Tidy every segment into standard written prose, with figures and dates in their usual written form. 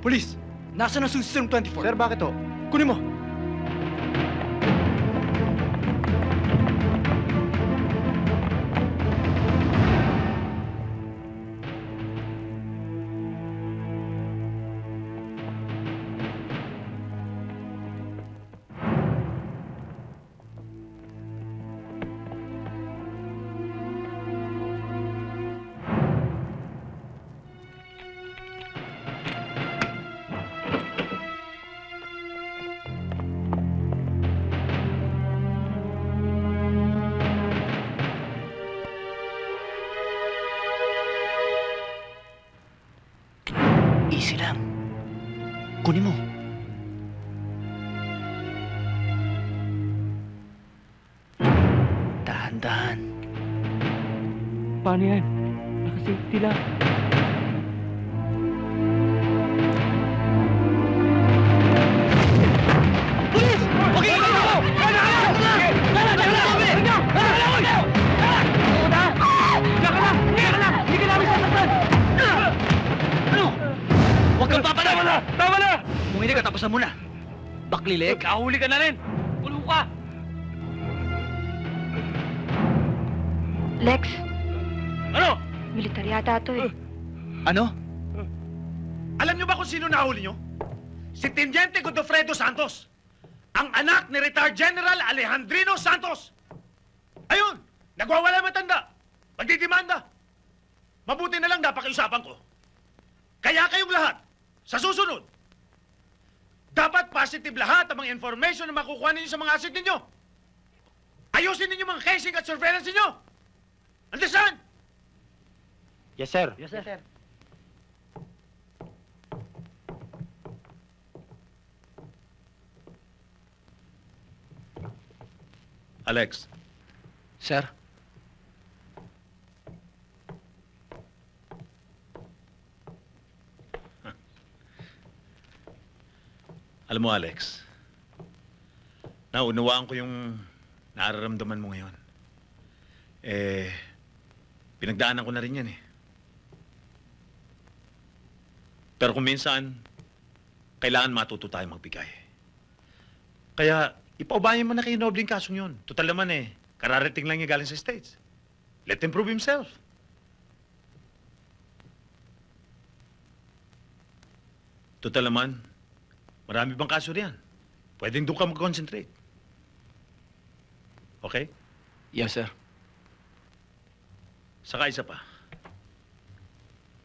Police! Nasaan ang susi ng 24? Sir, bakit ho? Kunin mo! Easy lang. Kunin mo. Dahan-dahan. Paano yan? Naka-safety lang. Huwag kang papala! Tama na! Kung hindi ka, tapusan mo na. Baklileg. Kahuli ka na rin! Kulong ka! Lex, Ano? militar yata to eh. Ano? Alam niyo ba kung sino nahuli niyo? Si Teniente Godofredo Santos, ang anak ni retired General Alejandrino Santos. Ayun, nagwawala matanda, magdidemanda. Mabuti na lang napakiusapan ko. Kaya kayong lahat, sa susunod, dapat positive lahat ang mga information na makukuha ninyo sa mga asset ninyo. Ayusin ninyo mga casing at surveillance ninyo. Understand? Yes, sir. Yes, sir. Alex, Sir? alam mo Alex, naunawaan ko yung nararamdaman mo ngayon. Pinagdaanan ko na rin yan eh. Pero kung minsan, kailangan matuto tayo magbigay. Kaya, ipaubayan mo na kay Nobling kasong yun. Total naman eh, kararating lang niya galing sa States. Let him prove himself. Total naman, marami bang kaso riyan? Pwedeng doon ka mag-concentrate. Okay? Yes, sir. Saka isa pa.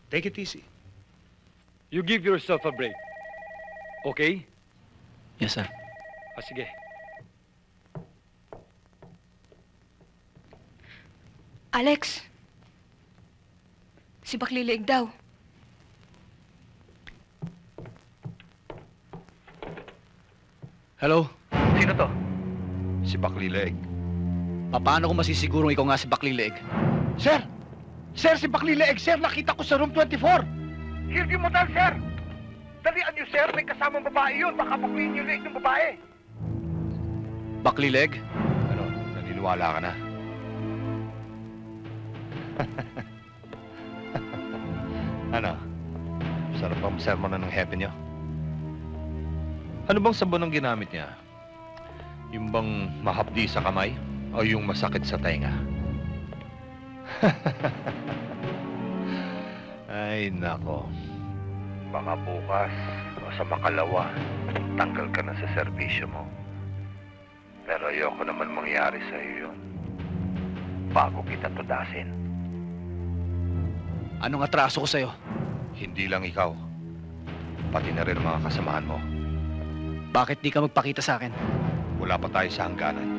Take it easy. You give yourself a break. Okay? Yes, sir. Sige. Alex, si Baklilig daw. Hello? Sino to? Si Baklileg. Paano ko masisigurong ikaw nga si Baklileg? Sir! Sir, si Baklileg, sir! Nakita ko sa room 24! Hildi mo dal, sir! Dalian niyo, sir! May kasamang babae yun! Baka bakliin niyo leeg ng babae! Baklileg? Ano? Naniniwala ka na? Ano? Sarap ang sermon na ng heaven niyo? Ano bang sabon ang ginamit niya? Yung bang mahapdi sa kamay? O yung masakit sa tenga? Ay, nako. Baka bukas o sa makalawa, tanggal ka na sa serbisyo mo. Pero ayoko naman mangyari sa iyo yun. Bago kita tudasin. Anong atraso ko sa'yo? Hindi lang ikaw. Pati na rin ang mga kasamahan mo. Bakit di ka magpakita sa akin? Wala pa tayo sa hangganan.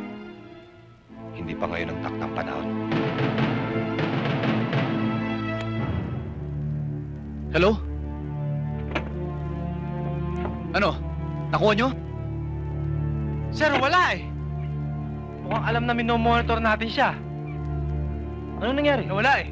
Hindi pa ngayon ang taktang panahon. Hello? Ano? Nakuha nyo? Sir, wala eh. Mukhang alam na minomonitor natin siya. Anong nangyari? Wala eh.